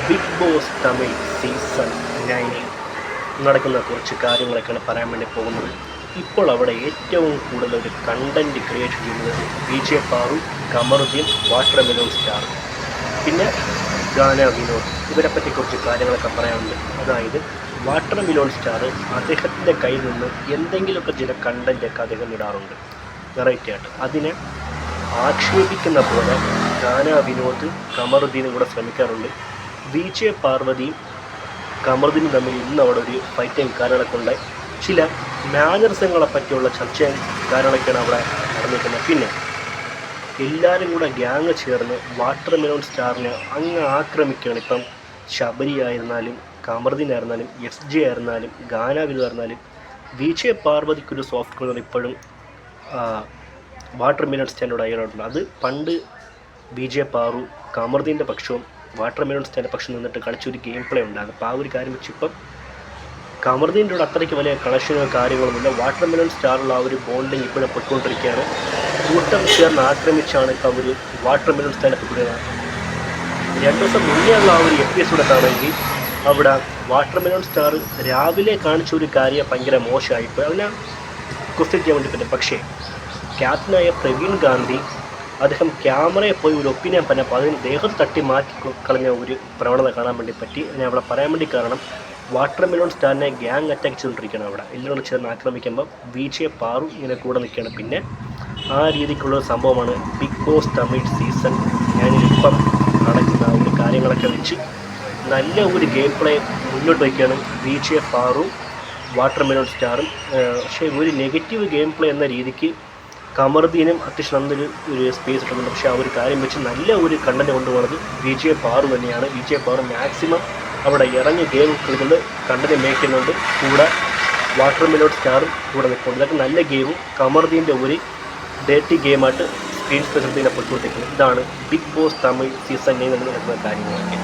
Big boss Tamil season 9 നടക്കുന്ന കുറച്ച് കാര്യങ്ങളൊക്കെയാണ് പറയാൻ വേണ്ടി പോകുന്നത്. ഇപ്പോൾ അവിടെ ഏറ്റവും കൂടുതൽ ഒരു കണ്ടൻറ്റ് ക്രിയേറ്റ് ചെയ്യുന്നത് Vijay Paru, Kamaruddin, water melon star, പിന്നെ ഗാന വിനോദ്. ഇവരെപ്പറ്റി കുറച്ച് കാര്യങ്ങളൊക്കെ പറയാനുണ്ട്. അതായത് വാട്ടർ മെലോൺ സ്റ്റാർ അദ്ദേഹത്തിൻ്റെ കയ്യിൽ നിന്ന് എന്തെങ്കിലുമൊക്കെ ചില കണ്ടൻറ്റൊക്കെ അദ്ദേഹം ഇടാറുണ്ട് വെറൈറ്റി ആയിട്ട്. അതിനെ ആക്ഷേപിക്കുന്ന പോലെ ഗാന വിനോദ് കമറുദ്ദീനും കൂടെ ശ്രമിക്കാറുണ്ട്. വിജയ് പാർവതിയും കമറുദ്ദീനും തമ്മിൽ ഇന്ന് അവിടെ ഒരു ഫൈറ്റിങ് കാര്യങ്ങളൊക്കെ ഉണ്ടായി. ചില മാനറിസങ്ങളെ പറ്റിയുള്ള ചർച്ചയും കാര്യങ്ങളൊക്കെയാണ് അവിടെ നടന്നിരിക്കുന്നത്. പിന്നെ എല്ലാവരും കൂടെ ഗ്യാങ് ചേർന്ന് വാട്ടർ മെലോൺ സ്റ്റാറിനെ അങ്ങ് ആക്രമിക്കുകയാണ്. ഇപ്പം ശബരി ആയിരുന്നാലും കമറുദ്ദീൻ ആയിരുന്നാലും SJ ആയിരുന്നാലും ഗാന വിനോദ് ആയിരുന്നാലും വിജയ് പാർവതിക്കൊരു സോഫ്റ്റ് കോർണർ ഇപ്പോഴും വാട്ടർ മെലോൺ സ്റ്റാൻഡോട് ആയിട്ടുണ്ട്. അത് പണ്ട് വിജയ് പാറു കമറുദ്ദീൻ്റെ പക്ഷവും വാട്ടർ മെലോൺ സ്റ്റാൻഡ് പക്ഷം നിന്നിട്ട് കളിച്ചൊരു ഗെയിം പ്ലേ ഉണ്ടാകും. അപ്പോൾ ആ ഒരു കാര്യം വെച്ച് ഇപ്പം കമറുദ്ദീൻ്റെ കൂടെ അത്രയ്ക്ക് വലിയ കണക്ഷനോ കാര്യങ്ങളൊന്നുമില്ല. വാട്ടർ മെലോൺ സ്റ്റാറുള്ള ആ ഒരു ബോണ്ടിങ് ഇപ്പോഴും പൊയ്ക്കൊണ്ടിരിക്കുകയാണ്. കൂട്ടം ചേർന്ന് ആക്രമിച്ചാണ് ഇപ്പോൾ അവർ വാട്ടർ മെലോൺ സ്റ്റാൻഡ് പൊയ്ക്കൊണ്ടിരുന്നത്. 2 ദിവസം മുന്നേ ഉള്ള ആ ഒരു എപ്പിസോഡ് കാണുമെങ്കിൽ അവിടെ വാട്ടർ മെലോൺ സ്റ്റാർ രാവിലെ കാണിച്ച ഒരു കാര്യം ഭയങ്കര മോശമായിപ്പോൾ അതിനെ ക്വസ്റ്റ്യൻ ചെയ്യാൻ വേണ്ടി പറ്റും. പക്ഷേ ക്യാപ്റ്റനായ പ്രവീൺ ഗാന്ധി അദ്ദേഹം ക്യാമറയെ പോയി ഒരു ഒപ്പീനിയൻ പറഞ്ഞപ്പോൾ അതിന് ദേഹത്ത് തട്ടി മാറ്റി കളഞ്ഞ ഒരു പ്രവണത കാണാൻ വേണ്ടി പറ്റി. ഞാൻ അവിടെ പറയാൻ വേണ്ടി കാരണം വാട്ടർ മെലോൺ സ്റ്റാറിനെ ഗ്യാങ് അറ്റാക്ക് ചെയ്തുകൊണ്ടിരിക്കുകയാണ്. അവിടെ എല്ലാവരും ചേർന്ന് ആക്രമിക്കുമ്പോൾ വിജയ് പാറു ഇങ്ങനെ കൂടെ നിൽക്കുകയാണ്. പിന്നെ ആ രീതിക്കുള്ള സംഭവമാണ് ബിഗ് ബോസ് തമിഴ് സീസൺ 9 ഇപ്പം നടക്കുന്ന ഒരു കാര്യങ്ങളൊക്കെ വെച്ച് നല്ല ഒരു ഗെയിം പ്ലേ മുന്നോട്ട് വയ്ക്കുകയാണ് വിജയ് പാറു വാട്ടർ മെലോൺ സ്റ്റാറും. പക്ഷേ ഒരു നെഗറ്റീവ് ഗെയിം പ്ലേ എന്ന രീതിക്ക് കമറുദ്ദീനും അത്യാവശ്യം നല്ലൊരു സ്പേസ് ഇട്ടുന്നുണ്ട്. പക്ഷേ ആ ഒരു കാര്യം വെച്ച് നല്ല ഒരു കണ്ടന്റ് കൊണ്ടുപോകുന്നത് വിജയ് പാറു തന്നെയാണ്. വിജയ് പാറു മാക്സിമം അവിടെ ഇറങ്ങി ഗെയിം കളിക്കുന്നത് കണ്ടന്റ് മേക്ക് ചെയ്യുന്നുണ്ട്. കൂടെ വാട്ടർ മെലോൺ സ്റ്റാറും കൂടെ നിൽക്കുന്നുണ്ട്. ഇതൊക്കെ നല്ല ഗെയിമും കമറുദ്ദീൻ്റെ ഒരു ഡേറ്റി ഗെയിമായിട്ട് സ്ക്രീൻ സ്പേസ് പൊയ്ക്കൊണ്ടിരിക്കുന്നത്. ഇതാണ് ബിഗ് ബോസ് തമിഴ് സീസൺ 9 നമ്മൾ നടക്കുന്ന കാര്യങ്ങളൊക്കെ.